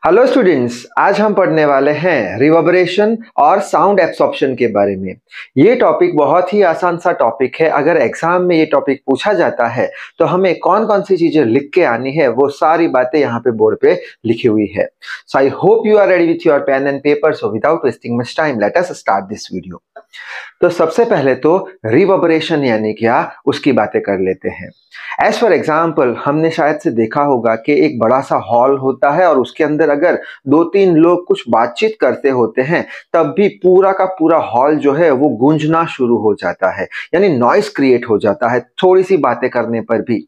Hello students, आज हम पढ़ने वाले हैं रिवर्बरेशन और साउंड एब्सॉर्प्शन के बारे में। ये टॉपिक बहुत ही आसान सा टॉपिक है। अगर एग्जाम में ये टॉपिक पूछा जाता है तो हमें कौन कौन सी चीजें लिख के आनी है वो सारी बातें यहाँ पे बोर्ड पे लिखी हुई है। So I hope you are ready with your pen and paper. So without wasting much time let us start this video. तो सबसे पहले तो रिवर्बरेशन यानी क्या, उसकी बातें कर लेते हैं। एज फॉर एग्जाम्पल, हमने शायद से देखा होगा कि एक बड़ा सा हॉल होता है और उसके अंदर अगर दो तीन लोग कुछ बातचीत करते होते हैं तब भी पूरा का पूरा हॉल जो है वो गूंजना शुरू हो जाता है, यानी नॉइस क्रिएट हो जाता है थोड़ी सी बातें करने पर भी।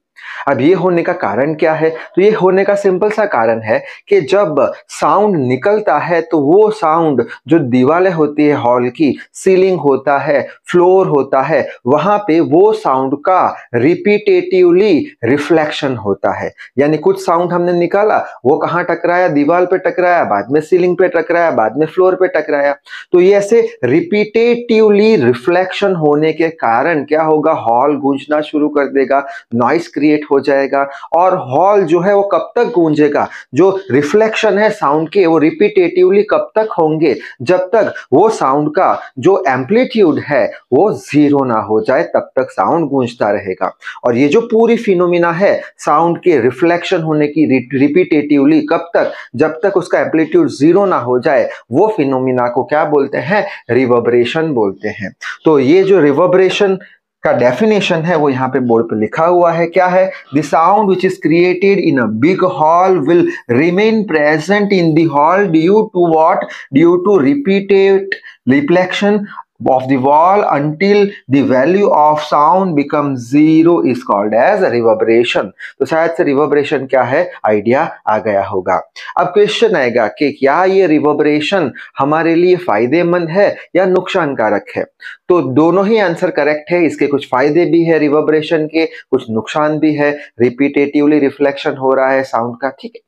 अब ये होने का कारण क्या है? तो ये होने का सिंपल सा कारण है कि जब साउंड निकलता है तो वो साउंड जो दीवारें होती है हॉल की, सीलिंग होता है, फ्लोर होता है, वहां पे वो साउंड का रिपीटेटिवली रिफ्लेक्शन होता है। यानी कुछ साउंड हमने निकाला, वो कहाँ टकराया? दीवार पे टकराया, बाद में सीलिंग पे टकराया, बाद में फ्लोर पे टकराया। तो ये ऐसे रिपीटेटिवली रिफ्लेक्शन होने के कारण क्या होगा? हॉल गूंजना शुरू कर देगा, नॉइस क्रिएट हो जाएगा। और हॉल जो है वो कब तक गूंजेगा? जो रिफ्लेक्शन है साउंड के वो रिपीटेटिवली कब तक होंगे? जब तक वो साउंड का जो एम्पलीट्यूड है वो जीरो ना हो जाए, तब तक साउंड गूंजता रहेगा। और ये जो पूरी फिनोमिना है साउंड के रिफ्लेक्शन होने की रिपीटेटिवली, कब तक? जब तक उसका एम्पलीट्यूड जीरो ना हो जाए, वो फिनोमिना को क्या बोलते हैं? रिवर्बरेशन बोलते हैं। तो ये जो रिवर्बरेशन का डेफिनेशन है वो यहाँ पे बोर्ड पे लिखा हुआ है। क्या है? The sound which is created in a big hall will remain present in the hall due to what? Due to repeated reflection of the wall until the value of sound becomes zero is called as a reverberation। तो शायद से reverberation क्या है idea आ गया होगा। अब question आएगा कि क्या ये रिवर्बरेशन हमारे लिए फायदेमंद है या नुकसानकारक है? तो दोनों ही आंसर करेक्ट है। इसके कुछ फायदे भी है रिवर्बरेशन के, कुछ नुकसान भी है। रिपीटेटिवली रिफ्लेक्शन हो रहा है साउंड का, ठीक है।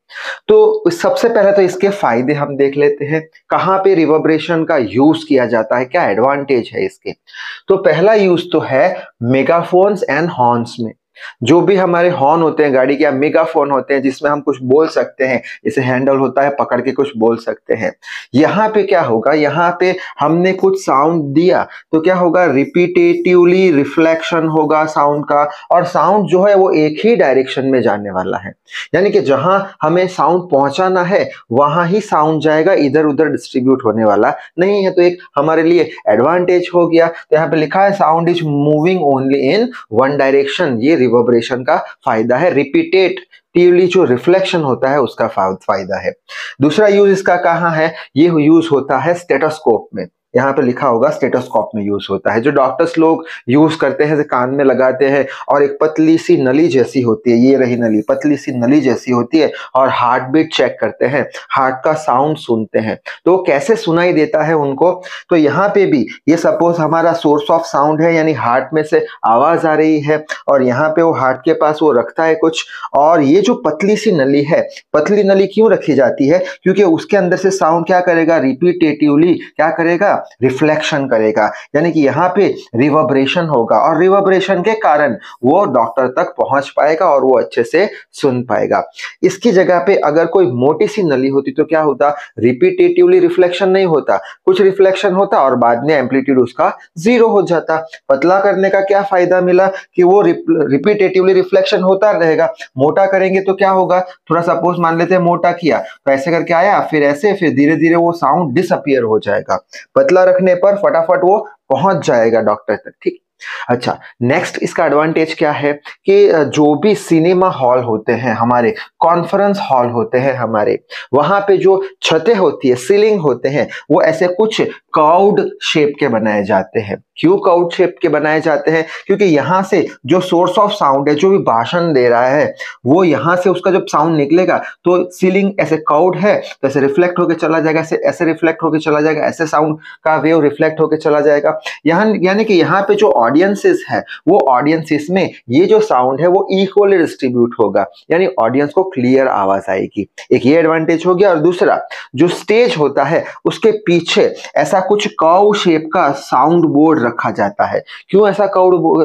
तो सबसे पहले तो इसके फायदे हम देख लेते हैं। कहां पे रिवर्बरेशन का यूज किया जाता है, क्या एडवांटेज है इसके? तो पहला यूज तो है मेगाफोन्स एंड हॉर्न्स में। जो भी हमारे हॉर्न होते हैं गाड़ी के, या मेगाफोन होते हैं जिसमें हम कुछ बोल सकते हैं, इसे हैंडल होता है, पकड़ के कुछ बोल सकते हैं। यहाँ पे क्या होगा? यहाँ पे हमने कुछ साउंड दिया तो क्या होगा? रिपीटेटिवली रिफ्लेक्शन होगा साउंड का, और साउंड जो है वो एक ही डायरेक्शन में जाने वाला है। यानी कि जहां हमें साउंड पहुंचाना है वहां ही साउंड जाएगा, इधर उधर डिस्ट्रीब्यूट होने वाला नहीं है। तो एक हमारे लिए एडवांटेज हो गया। तो यहाँ पे लिखा है sound is moving only in one direction. ये रिवर्बरेशन का फायदा है। रिपीटेटिवली जो रिफ्लेक्शन होता है उसका फायदा है। दूसरा यूज इसका कहाँ है? ये यूज होता है स्टेथोस्कोप में। यहाँ पे लिखा होगा स्टेथोस्कोप में यूज होता है। जो डॉक्टर्स लोग यूज करते हैं, कान में लगाते हैं, और एक पतली सी नली जैसी होती है, ये रही नली, पतली सी नली जैसी होती है, और हार्ट बीट चेक करते हैं, हार्ट का साउंड सुनते हैं। तो कैसे सुनाई देता है उनको? तो यहाँ पे भी ये सपोज हमारा सोर्स ऑफ साउंड है, यानी हार्ट में से आवाज आ रही है, और यहाँ पे वो हार्ट के पास वो रखता है कुछ, और ये जो पतली सी नली है, पतली नली क्यों रखी जाती है? क्योंकि उसके अंदर से साउंड क्या करेगा? रिपीटेटिवली क्या करेगा? रिफ्लेक्शन करेगा। यानी कि यहाँ पे रिवर्बरेशन होगा, और रिवर्बरेशन के कारण वो डॉक्टर तक पहुंच पाएगा और वो अच्छे से सुन पाएगा। इसकी जगह पे अगर कोई मोटी सी नली होती तो क्या होता? रिपीटेटिवली रिफ्लेक्शन नहीं होता, कुछ रिफ्लेक्शन होता और बाद में एम्पलीट्यूड उसका जीरो हो जाता। पतला करने का क्या फायदा मिला? कि वो रिपीटेटिवली रिफ्लेक्शन होता रहेगा। मोटा करेंगे तो क्या होगा? थोड़ा सपोज मान लेते हैं मोटा किया, तो ऐसे करके आया, फिर ऐसे, फिर धीरे धीरे वो साउंड डिसअपियर हो जाएगा। पतला रखने पर फटाफट वो पहुंच जाएगा डॉक्टर तक, ठीक। अच्छा, नेक्स्ट इसका एडवांटेज क्या है? कि जो भी सिनेमा हॉल होते हैं हमारे, कॉन्फ्रेंस हॉल होते हैं हमारे, वहां पे जो छतें होती है, सीलिंग होते हैं, वो ऐसे कुछ कर्व्ड शेप के बनाए जाते हैं। क्यों कर्व्ड शेप के बनाए जाते हैं? क्योंकि यहाँ से जो सोर्स ऑफ साउंड है, जो भी भाषण दे रहा है, वो यहाँ से उसका जब साउंड निकलेगा तो सीलिंग ऐसे कर्व्ड है तो ऐसे रिफ्लेक्ट होकर चला जाएगा, ऐसे रिफ्लेक्ट होकर चला जाएगा, ऐसे साउंड का वेव रिफ्लेक्ट होकर चला जाएगा। यहाँ यानी कि यहाँ पे जो ऑडियंसेस है वो ऑडियंसेस में ये जो साउंड है वो इक्वली डिस्ट्रीब्यूट होगा, यानी ऑडियंस को क्लियर आवाज आएगी। एक ये एडवांटेज हो गया। और दूसरा, जो स्टेज होता है उसके पीछे ऐसा कुछ कर्व शेप का साउंड बोर्ड रखा जाता है। क्यों ऐसा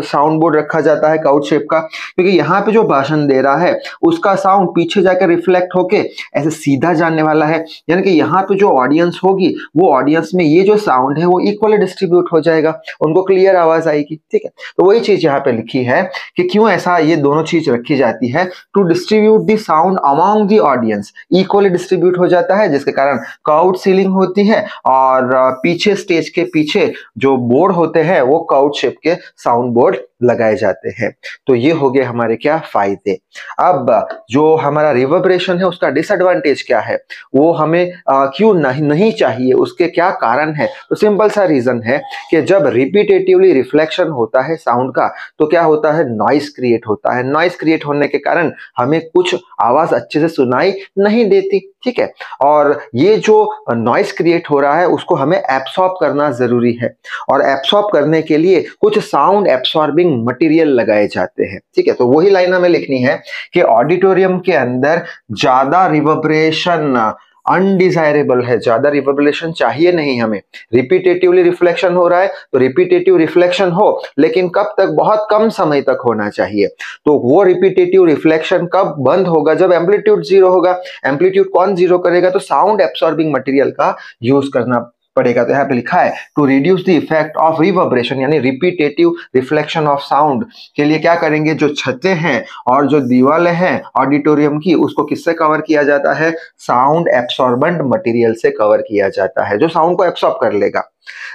साउंड बोर्ड रखा जाता है कर्व शेप का? क्योंकि यहाँ पे जो भाषण दे रहा है उसका साउंड पीछे जाकर रिफ्लेक्ट होके ऐसे सीधा जाने वाला है, यानी कि यहाँ पे जो ऑडियंस होगी वो ऑडियंस में ये जो साउंड है वो इक्वली डिस्ट्रीब्यूट हो जाएगा, उनको क्लियर आवाज आएगी। ठीक है, तो वही चीज यहाँ पे लिखी है कि क्यों ऐसा ये दोनों चीज रखी जाती है, to distribute the sound among the audience, equally distribute हो जाता है, जिसके कारण कर्व्ड सीलिंग होती है और पीछे स्टेज के पीछे जो बोर्ड होते हैं वो कर्व्ड शेप के साउंड बोर्ड लगाए जाते हैं। तो ये हो गए हमारे क्या फायदे। अब जो हमारा रिवर्बरेशन है उसका डिसएडवांटेज क्या है, वो हमें क्यों नहीं चाहिए, उसके क्या कारण है? तो सिंपल सा रीजन है कि जब रिपीटेटिवली रिफ्लेक्शन होता है साउंड का तो क्या होता है, नॉइस क्रिएट होता है। नॉइस क्रिएट होने के कारण हमें कुछ आवाज अच्छे से सुनाई नहीं देती। ठीक है, और ये जो नॉइस क्रिएट हो रहा है उसको हमें एब्सॉर्ब करना जरूरी है, और एब्सॉर्ब करने के लिए कुछ साउंड एब्सॉर्बिंग मटेरियल लगाए जाते हैं। ठीक है, तो वही लाइन हमें लिखनी है कि ऑडिटोरियम के अंदर ज्यादा रिवर्बरेशन अनडिजायरेबल है, ज्यादा रिवर्बरेशन चाहिए नहीं हमें। रिपीटेटिवली रिफ्लेक्शन हो रहा है तो रिपीटेटिव रिफ्लेक्शन हो, लेकिन कब तक, बहुत कम समय तक होना चाहिए। तो वो रिपीटेटिव रिफ्लेक्शन कब बंद होगा, जब एम्पलीट्यूड जीरो होगा। एम्पलीट्यूड कौन जीरो करेगा, तो साउंड एब्सॉर्बिंग मटेरियल का यूज करना पड़ेगा। तो यहाँ पे लिखा है to reduce the effect of reverberation, यानी रिपीटेटिव रिफ्लेक्शन ऑफ साउंड के लिए क्या करेंगे, जो छतें हैं और जो दीवारें हैं ऑडिटोरियम की उसको किससे कवर किया जाता है, साउंड एब्सॉर्बेंट मटेरियल से कवर किया जाता है, जो साउंड को एब्सॉर्ब कर लेगा।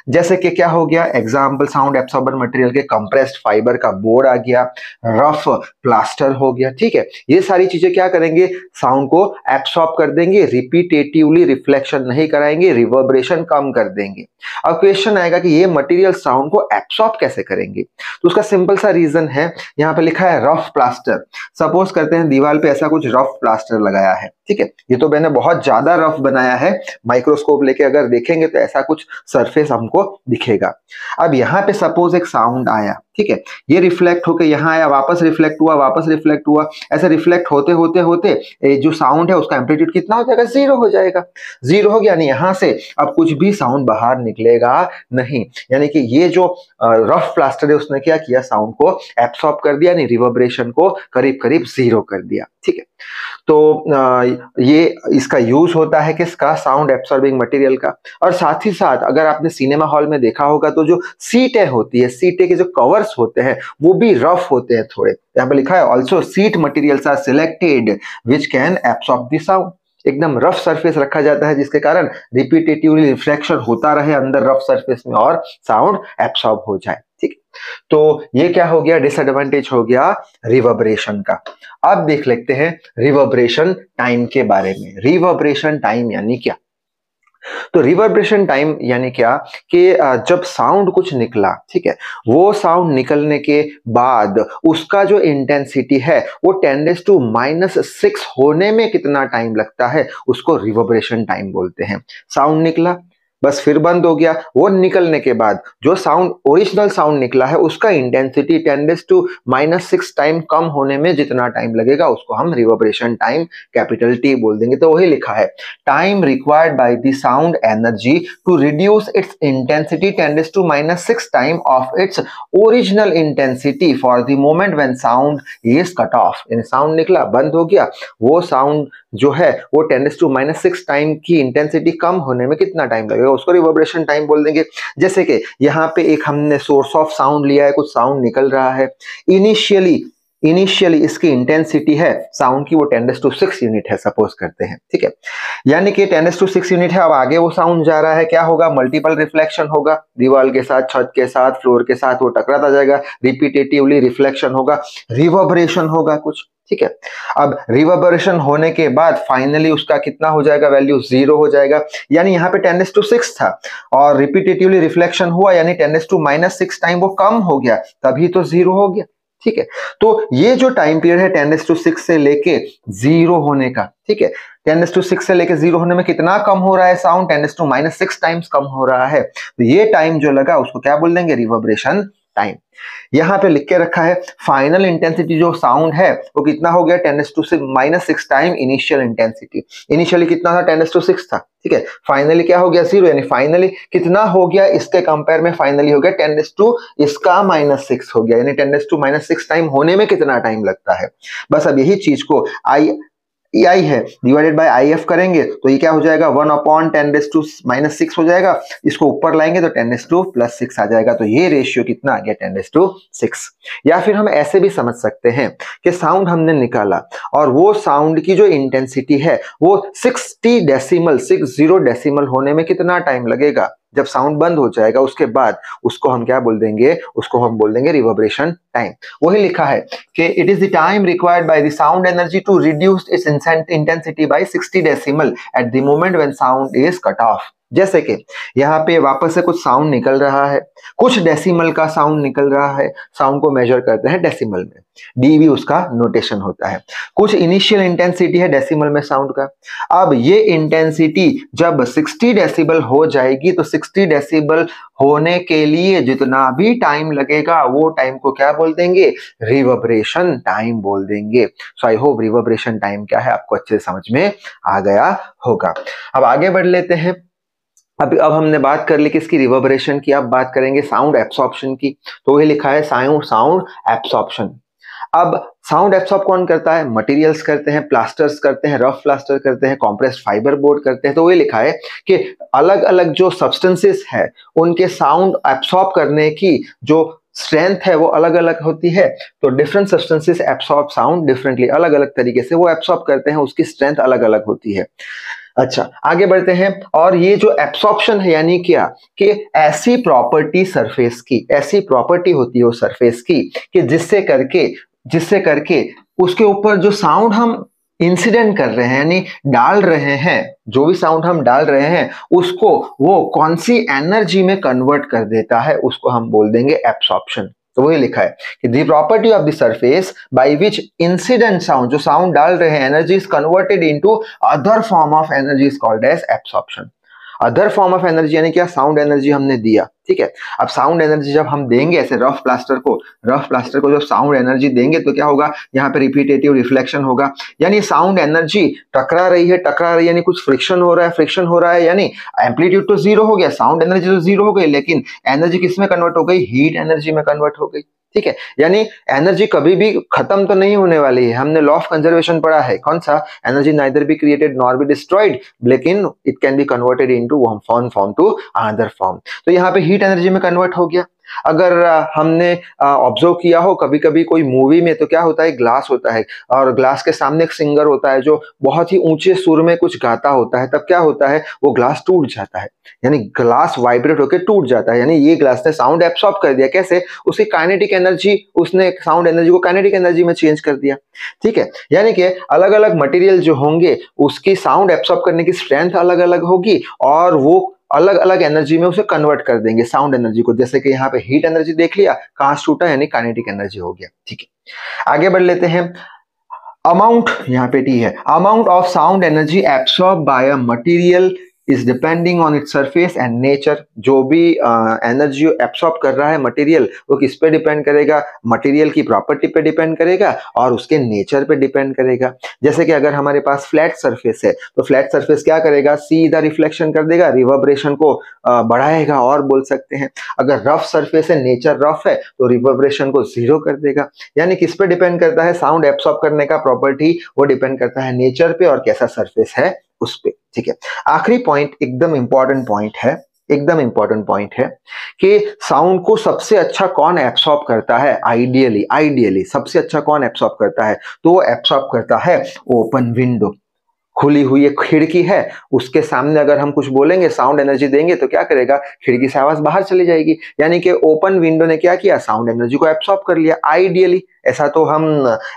जैसे कि क्या हो गया एग्जाम्पल, साउंड एब्सॉर्बेंट मटेरियल के कंप्रेस्ड फाइबर का बोर्ड आ गया, रफ प्लास्टर हो गया। ठीक है, ये सारी चीजें क्या करेंगे, साउंड को एब्सॉर्ब कर देंगे, रिपीटेटिवली रिफ्लेक्शन नहीं कराएंगे, रिवर्बरेशन कम कर देंगे। अब क्वेश्चन आएगा कि ये मटेरियल साउंड को एब्सॉर्ब कैसे करेंगे, तो उसका सिंपल सा रीजन है, यहाँ पे लिखा है रफ प्लास्टर। सपोज करते हैं दीवार पे ऐसा कुछ रफ प्लास्टर लगाया है। ठीक है, ये तो मैंने बहुत ज्यादा रफ बनाया है, माइक्रोस्कोप लेके अगर देखेंगे तो ऐसा कुछ सरफेस हमको दिखेगा। अब यहाँ पे सपोज एक साउंड आया, ठीक है, ये रिफ्लेक्ट होके यहाँ आया, वापस रिफ्लेक्ट हुआ, वापस रिफ्लेक्ट हुआ, ऐसे रिफ्लेक्ट होते होते होते जो साउंड है उसका एम्पलीट्यूड कितना हो जाएगा, जीरो हो जाएगा। जीरो हो गया, यानी यहाँ से अब कुछ भी साउंड बाहर निकलेगा नहीं, यानी कि ये जो रफ प्लास्टर है उसने क्या किया, साउंड को एब्सॉर्ब कर दिया, यानी रिवर्बरेशन को करीब करीब जीरो कर दिया। ठीक है, तो ये इसका यूज होता है किसका, साउंड एब्सॉर्बिंग मटेरियल का। और साथ ही साथ अगर आपने सिनेमा हॉल में देखा होगा तो जो सीटें होती है, सीटें के जो कवर्स होते हैं वो भी रफ होते हैं थोड़े। यहाँ पे लिखा है also seat materials are selected which can absorb the sound. एकदम रफ सरफेस रखा जाता है जिसके कारण रिपीटेटिवली रिफ्लेक्शन होता रहे अंदर रफ सरफेस में और साउंड एब्सॉर्ब हो जाए। ठीक, तो ये क्या हो गया, डिसएडवांटेज हो गया रिवर्बरेशन का। अब देख लेते हैं रिवर्बरेशन टाइम के बारे में। रिवर्बरेशन टाइम यानी क्या, तो रिवर्बरेशन टाइम यानी क्या कि जब साउंड कुछ निकला, ठीक है, वो साउंड निकलने के बाद उसका जो इंटेंसिटी है वो 10⁻⁻⁶ होने में कितना टाइम लगता है उसको रिवर्बरेशन टाइम बोलते हैं। साउंड निकला, बस फिर बंद हो गया, वो निकलने के बाद जो साउंड ओरिजिनल साउंड निकला है उसका इंटेंसिटी 10⁻⁻⁶ टाइम कम होने में जितना टाइम लगेगा उसको हम रिवर्बरेशन टाइम कैपिटल T बोल देंगे। तो वही लिखा है time required by the sound energy to reduce its intensity 10⁻⁶ time of its original intensity for the moment when sound is cut off. यानी साउंड निकला, बंद हो गया, वो साउंड जो है वो 10⁻⁻⁶ टाइम की इंटेंसिटी कम होने में कितना टाइम लगेगा उसको रिवर्बरेशन टाइम बोल देंगे। जैसे कि यहाँ पे एक हमने सोर्स ऑफ साउंड लिया है, कुछ साउंड निकल रहा है, इनिशियली इसकी इंटेंसिटी है साउंड की वो 10⁻⁶ यूनिट है सपोज करते हैं। ठीक है, यानी कि 10⁻⁶ यूनिट है। अब आगे वो साउंड जा रहा है, क्या होगा, मल्टीपल रिफ्लेक्शन होगा, दीवार के साथ, छत के साथ, फ्लोर के साथ वो टकराता जाएगा, रिपीटेटिवली रिफ्लेक्शन होगा, रिवर्बरेशन होगा कुछ। ठीक है, अब रिवर्बरेशन होने के बाद फाइनली उसका कितना हो जाएगा, वैल्यू जीरो हो जाएगा। यानी यहाँ पे 10⁻⁶ था और रिपीटेटिवली रिफ्लेक्शन हुआ यानी 10⁻⁻⁶ टाइम वो कम हो गया, तभी तो जीरो हो गया। ठीक है, तो ये जो टाइम पीरियड है 10⁻⁶ से लेके जीरो होने का, ठीक है, 10⁻⁶ से लेके जीरो होने में कितना कम हो रहा है साउंड, 10⁻⁻⁶ टाइम्स कम हो रहा है। तो ये टाइम जो लगा उसको क्या बोल देंगे, रिवर्बरेशन टाइम। यहाँ पे लिख के रखा है फाइनल इंटेंसिटी जो साउंड है वो कितना हो गया 10⁻⁻6 टाइम इनिशियल इंटेंसिटी। इनिशियली कितना था 10⁻6 था, ठीक है। फाइनली क्या हो गया 0, यानी फाइनली कितना हो गया इसके कंपेयर में फाइनली हो गया 10⁻⁻6 हो गया, यानी 10⁻⁻6 टाइम होने में कितना टाइम लगता है। बस अब यही चीज को आई है डिवाइडेड बाय IF करेंगे तो ये क्या हो जाएगा 1/10⁻6 हो जाएगा। इसको ऊपर लाएंगे तो 10⁻6 आ जाएगा। तो ये रेशियो कितना आ गया 10⁻6। या फिर हम ऐसे भी समझ सकते हैं कि साउंड हमने निकाला और वो साउंड की जो इंटेंसिटी है वो 60 डेसिमल होने में कितना टाइम लगेगा। जब साउंड बंद हो जाएगा उसके बाद उसको हम क्या बोल देंगे, उसको हम बोल देंगे रिवर्बरेशन टाइम। वही लिखा है कि it is the time required by the sound energy to reduce its intensity by 60 decimal at the moment when sound is cut off. जैसे कि यहाँ पे वापस से कुछ साउंड निकल रहा है, कुछ डेसिमल का साउंड निकल रहा है, साउंड को मेजर करते हैं डेसिमल में, डीबी उसका नोटेशन होता है। कुछ इनिशियल इंटेंसिटी है डेसिमल में साउंड का। अब ये इंटेंसिटी जब 60 डेसिबल हो जाएगी तो 60 डेसिबल होने के लिए जितना भी टाइम लगेगा वो टाइम को क्या बोल देंगे, रिवर्बरेशन टाइम बोल देंगे। सो आई होप रिवर्बरेशन टाइम क्या है आपको अच्छे से समझ में आ गया होगा। अब आगे बढ़ लेते हैं। अब हमने बात कर ली किसकी, रिवर्बरेशन की। अब बात करेंगे साउंड एब्सॉर्प्शन की। तो ये लिखा है साउंड एब्सॉर्प्शन। अब साउंड एब्सॉर्ब कौन करता है, मटेरियल्स करते हैं, प्लास्टर्स करते हैं, रफ प्लास्टर करते हैं, कॉम्प्रेस्ड फाइबर बोर्ड करते हैं। तो ये लिखा है कि अलग अलग जो सब्सटेंसेस है उनके साउंड एब्सॉर्ब करने की जो स्ट्रेंथ है वो अलग अलग होती है। तो different substances absorb sound differently, अलग अलग तरीके से वो एब्सॉर्ब करते हैं, उसकी स्ट्रेंथ अलग अलग होती है। अच्छा आगे बढ़ते हैं। और ये जो एब्सॉर्प्शन है यानी क्या कि ऐसी प्रॉपर्टी सरफेस की, ऐसी प्रॉपर्टी होती है वो सरफेस की कि जिससे करके उसके ऊपर जो साउंड हम इंसिडेंट कर रहे हैं यानी डाल रहे हैं, जो भी साउंड हम डाल रहे हैं उसको वो कौन सी एनर्जी में कन्वर्ट कर देता है, उसको हम बोल देंगे एब्सॉर्प्शन। तो वही लिखा है कि the property of the surface by which incident sound, जो साउंड डाल रहे हैं, energy is converted into other form of energy is called as absorption. Other form of energy यानी क्या, साउंड एनर्जी हमने दिया, ठीक है। अब साउंड एनर्जी जब हम देंगे ऐसे रफ प्लास्टर को जब साउंड एनर्जी देंगे तो क्या होगा, यहाँ पे रिपीटेटिव रिफ्लेक्शन होगा, यानी साउंड एनर्जी टकरा रही है यानी कुछ फ्रिक्शन हो रहा है यानी एम्पलीट्यूड तो जीरो हो गया, साउंड एनर्जी तो जीरो हो गई, लेकिन एनर्जी किस में कन्वर्ट हो गई, हीट एनर्जी में कन्वर्ट हो गई, ठीक है। यानी एनर्जी कभी भी खत्म तो नहीं होने वाली है। हमने लॉ ऑफ कंजर्वेशन पढ़ा है, कौन सा, energy neither be created nor be destroyed, लेकिन it can be converted into one form to another form. तो यहाँ पे हीट एनर्जी में कन्वर्ट हो गया। अगर हमने ऑब्जर्व किया हो कभी कभी कोई मूवी में, तो क्या होता है, ग्लास होता है और ग्लास के सामने एक सिंगर होता है जो बहुत ही ऊंचे सुर में कुछ गाता होता है, तब क्या होता है, वो ग्लास टूट जाता है, यानी ग्लास वाइब्रेट होकर टूट जाता है, यानी ये ग्लास ने साउंड एब्सॉर्ब कर दिया। कैसे, उसकी काइनेटिक एनर्जी, उसने साउंड एनर्जी को काइनेटिक एनर्जी में चेंज कर दिया, ठीक है। यानी कि अलग अलग मटेरियल जो होंगे उसकी साउंड एब्सॉर्ब करने की स्ट्रेंथ अलग अलग होगी और वो अलग अलग एनर्जी में उसे कन्वर्ट कर देंगे साउंड एनर्जी को। जैसे कि यहाँ पे हीट एनर्जी देख लिया, कांच टूटा यानी काइनेटिक एनर्जी हो गया, ठीक है। आगे बढ़ लेते हैं। अमाउंट, यहाँ पे टी है, amount of sound energy absorb bye a material is depending on its surface and nature. जो भी एनर्जी एब्सॉर्ब कर रहा है मटेरियल वो किस पे डिपेंड करेगा, मटेरियल की प्रॉपर्टी पे डिपेंड करेगा और उसके नेचर पे डिपेंड करेगा। जैसे कि अगर हमारे पास फ्लैट सरफेस है तो फ्लैट सरफेस क्या करेगा, सीधा रिफ्लेक्शन कर देगा, रिवर्बरेशन को बढ़ाएगा और बोल सकते हैं। अगर रफ सरफेस है, नेचर रफ है, तो रिवर्बरेशन को जीरो कर देगा। यानी किस पे डिपेंड करता है, साउंड एब्सॉर्ब करने का प्रॉपर्टी वो डिपेंड करता है नेचर पे और कैसा सरफेस है उस पे, ठीक है। आखिरी पॉइंट एकदम इंपॉर्टेंट पॉइंट है कि साउंड को सबसे अच्छा कौन एब्सॉर्ब करता है, आइडियली सबसे अच्छा कौन एब्सॉर्ब करता है, तो वो एब्सॉर्ब करता है ओपन विंडो। खुली हुई एक खिड़की है, उसके सामने अगर हम कुछ बोलेंगे, साउंड एनर्जी देंगे तो क्या करेगा, खिड़की से आवाज बाहर चली जाएगी। यानी कि ओपन विंडो ने क्या किया, साउंड एनर्जी को एब्सॉर्ब कर लिया आइडियली। ऐसा तो हम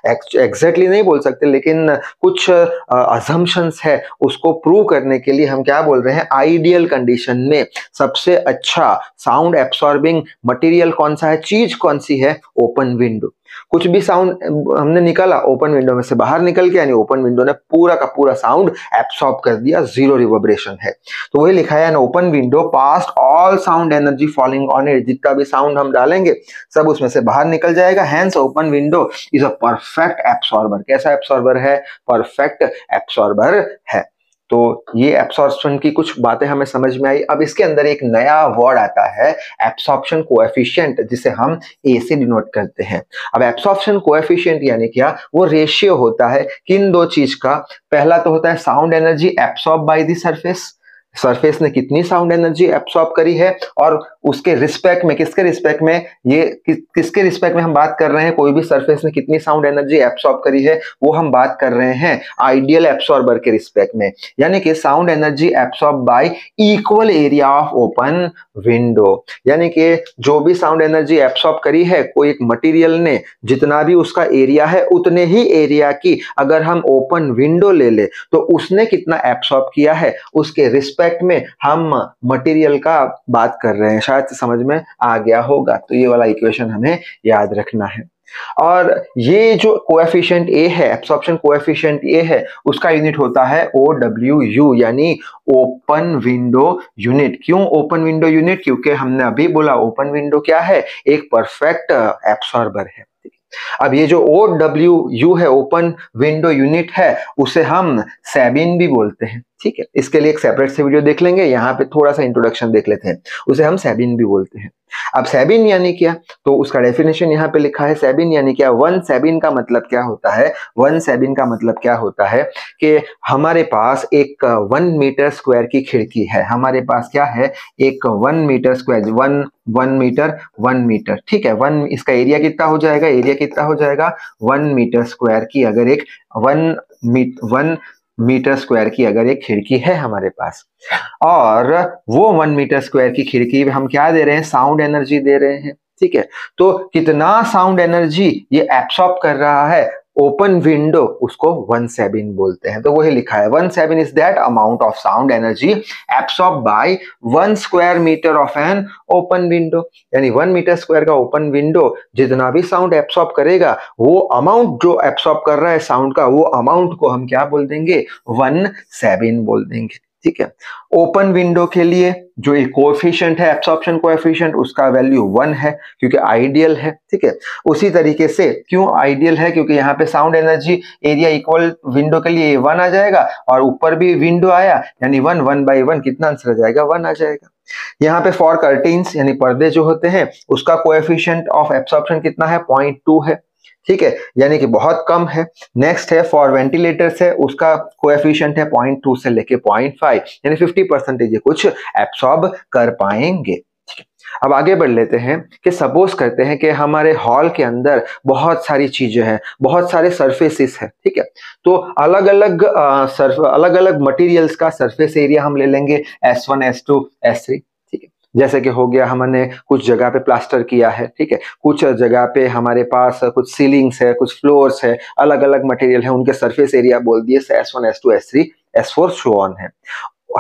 एग्जैक्टली नहीं बोल सकते, लेकिन कुछ अजम्पशंस है, उसको प्रूव करने के लिए हम क्या बोल रहे हैं, आइडियल कंडीशन में सबसे अच्छा साउंड एब्सॉर्बिंग मटेरियल कौन सा है, चीज कौन सी है, ओपन विंडो। कुछ भी साउंड हमने निकाला ओपन विंडो में से बाहर निकल के, यानी ओपन विंडो ने पूरा का पूरा साउंड एब्सॉर्ब कर दिया, जीरो रिवर्बरेशन है। तो वही लिखा है, N open window past all sound energy falling on it, जितना भी साउंड हम डालेंगे सब उसमें से बाहर निकल जाएगा। Hence open window is a perfect absorber. कैसा एब्सॉर्बर है? परफेक्ट एब्सॉर्बर है। तो ये एब्सॉर्प्शन की कुछ बातें हमें समझ में आई। अब इसके अंदर एक नया वर्ड आता है एब्सॉर्प्शन कोएफिशिएंट, जिसे हम ए से डिनोट करते हैं। अब एब्सॉर्प्शन कोएफिशिएंट यानी क्या? वो रेशियो होता है किन दो चीज का। पहला तो होता है sound energy absorb by the surface, surface ने कितनी साउंड एनर्जी एब्सॉर्ब करी है, और उसके रिस्पेक्ट में, किसके रिस्पेक्ट में, ये किसके रिस्पेक्ट में हम बात कर रहे हैं, कोई भी सरफेस ने कितनी साउंड एनर्जी एब्सॉर्ब करी है, वो हम बात कर रहे हैं आइडियल एब्सॉर्बर के रिस्पेक्ट में। यानी कि sound energy absorb y equal area of open window, यानी कि जो भी साउंड एनर्जी एब्सॉर्ब करी है कोई एक मटेरियल ने, जितना भी उसका एरिया है उतने ही एरिया की अगर हम ओपन विंडो ले ले तो उसने कितना एब्सॉर्ब किया है, उसके रिस्पेक्ट में हम मटेरियल का बात कर रहे हैं। शायद समझ में आ गया होगा। तो ये वाला इक्वेशन हमें याद रखना है। और ये जो कोएफिशिएंट ए है, एब्सॉर्प्शन कोएफिशिएंट ए है, उसका यूनिट होता है OWU, यानी ओपन विंडो यूनिट। क्यों ओपन विंडो यूनिट? क्योंकि हमने अभी बोला ओपन विंडो क्या है? एक परफेक्ट एब्सॉर्बर है। अब ये जो OWU है, ओपन विंडो यूनिट है, उसे हम सेबिन भी बोलते हैं। ठीक है, इसके लिए एक सेपरेट से वीडियो देख लेंगे, यहाँ पे थोड़ा सा इंट्रोडक्शन देख लेते हैं। उसे हम सेबिन भी बोलते हैं। अब सेबिन यानी क्या? तो उसका डेफिनेशन यहाँ पे लिखा है। सेबिन यानी क्या? वन सेबिन का मतलब क्या होता है? वन सेबिन का मतलब क्या होता है कि हमारे पास एक 1 मीटर स्क्वायर की खिड़की है। हमारे पास क्या है? एक 1 मीटर स्क्वायर, 1 मीटर, ठीक है। वन, इसका एरिया कितना हो जाएगा? एरिया कितना हो जाएगा? 1 मीटर स्क्वायर की अगर एक 1 मीटर स्क्वायर की अगर एक खिड़की है हमारे पास, और वो 1 मीटर स्क्वायर की खिड़की में हम क्या दे रहे हैं? साउंड एनर्जी दे रहे हैं। ठीक है, तो कितना साउंड एनर्जी ये एब्सॉर्ब कर रहा है ओपन विंडो, उसको 1 सेबिन बोलते हैं। तो वही लिखा है, 1 sabin is that amount of sound energy absorb by 1 square metre of an open window, यानी 1 मीटर स्क्वायर का ओपन विंडो जितना भी साउंड एब्सॉर्ब करेगा, वो अमाउंट जो एब्सॉर्ब कर रहा है साउंड का, वो अमाउंट को हम क्या बोल देंगे? 1 सेबिन बोल देंगे। ठीक है, ओपन विंडो के लिए जो एक कोएफिशिएंट है एब्सॉर्प्शन कोएफिशिएंट, उसका वैल्यू 1 है क्योंकि आइडियल है। ठीक है, उसी तरीके से क्यों आइडियल है? क्योंकि यहाँ पे sound energy area equal window के लिए 1 आ जाएगा, और ऊपर भी विंडो आया यानी 1 बाई 1 कितना आंसर आ जाएगा? 1 आ जाएगा। यहाँ पे फॉर कर्टेन्स यानी पर्दे जो होते हैं, उसका कोएफिशिएंट ऑफ एब्सॉर्प्शन कितना है? 0.2 है। ठीक है, यानी कि बहुत कम है। नेक्स्ट है फॉर वेंटिलेटर्स है, उसका कोएफिशिएंट है 0.2 से लेके 0.5, यानी 50% ये कुछ एब्सॉर्ब कर पाएंगे। ठीक है, अब आगे बढ़ लेते हैं कि सपोज करते हैं कि हमारे हॉल के अंदर बहुत सारी चीजें हैं, बहुत सारे सरफेसेस हैं। ठीक है, तो अलग अलग मटेरियल्स का सरफेस एरिया हम ले लेंगे S1, S2, S3। जैसे कि हो गया, हमने कुछ जगह पे प्लास्टर किया है। ठीक है, कुछ जगह पे हमारे पास कुछ सीलिंग्स है, कुछ फ्लोर्स है, अलग अलग मटेरियल है, उनके सरफेस एरिया बोल दिए S1, S2, S3, S4 so on है।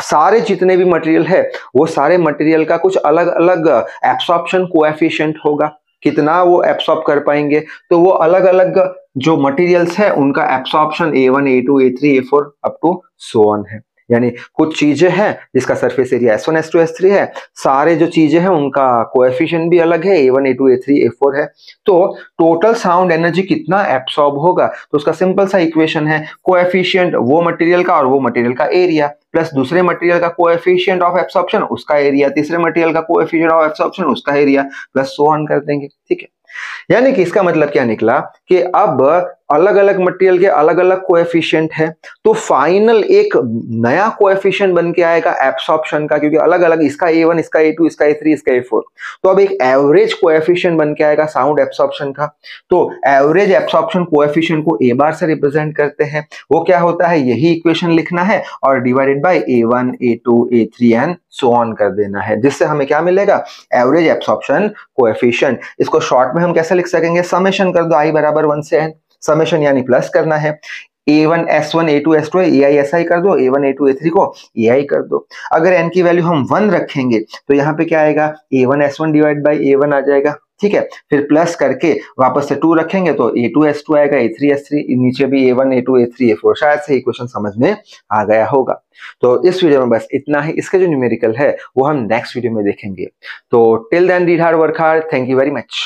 सारे जितने भी मटेरियल है, वो सारे मटेरियल का कुछ अलग अलग एब्सॉर्प्शन कोएफिशिएंट होगा, कितना वो एब्सॉर्ब कर पाएंगे। तो वो अलग अलग जो मटेरियल्स है उनका absorption A1, A2, A3, A4 up to so on है। यानी कुछ चीजें हैं जिसका surface area S1, S2, S3 है, सारे जो चीजें हैं उनका कोएफिशिएंट भी अलग है, A1, A2, A3, A4 है। तो टोटल साउंड एनर्जी कितना एब्सॉर्ब होगा? तो उसका सिंपल सा इक्वेशन है, कोएफिशिएंट वो मटेरियल का और वो मटेरियल का एरिया प्लस दूसरे मटेरियल का कोएफिशिएंट ऑफ एब्सॉर्प्शन उसका एरिया, तीसरे मटेरियल का कोएफिशिएंट ऑफ एब्सॉर्प्शन उसका एरिया, प्लस सो ऑन कर देंगे। ठीक है, यानी कि इसका मतलब क्या निकला कि अब अलग अलग मटेरियल के अलग अलग कोएफिशिएंट है, तो फाइनल एक नया कोएफिशिएंट बन के आएगा एब्सॉर्प्शन का, क्योंकि अलग अलग, इसका A1, इसका A2, इसका A3, इसका A4। तो अब एक एवरेज कोएफिशिएंट बन के आएगा साउंड एब्सॉर्प्शन का। तो एवरेज एब्सॉर्प्शन कोएफिशिएंट को A बार से रिप्रेजेंट करते हैं। वो क्या होता है? यही इक्वेशन लिखना है और divided by A1, A2, A3 and so on कर देना है, जिससे हमें क्या मिलेगा? Average absorption coefficient. इसको शॉर्ट में हम कैसे लिख सकेंगे? समेशन कर दो, i बराबर 1 से n। समेशन यानी प्लस करना है, A1 S1 A2 S2 है, AI SI कर दो, A1 A2 A3 को AI कर दो। अगर n की वैल्यू हम 1 रखेंगे तो यहाँ पे क्या आएगा? A1 S1 divide by A1 आ जाएगा, ठीक है, फिर प्लस करके वापस से 2 रखेंगे तो A2S2 आएगा, A3S3, नीचे भी A1 A2 A3 A4। शायद से इक्वेशन समझ में आ गया होगा। तो इस वीडियो में बस इतना ही। इसका जो न्यूमेरिकल है वो हम नेक्स्ट वीडियो में देखेंगे। तो till then read hard work hard, thank you very much.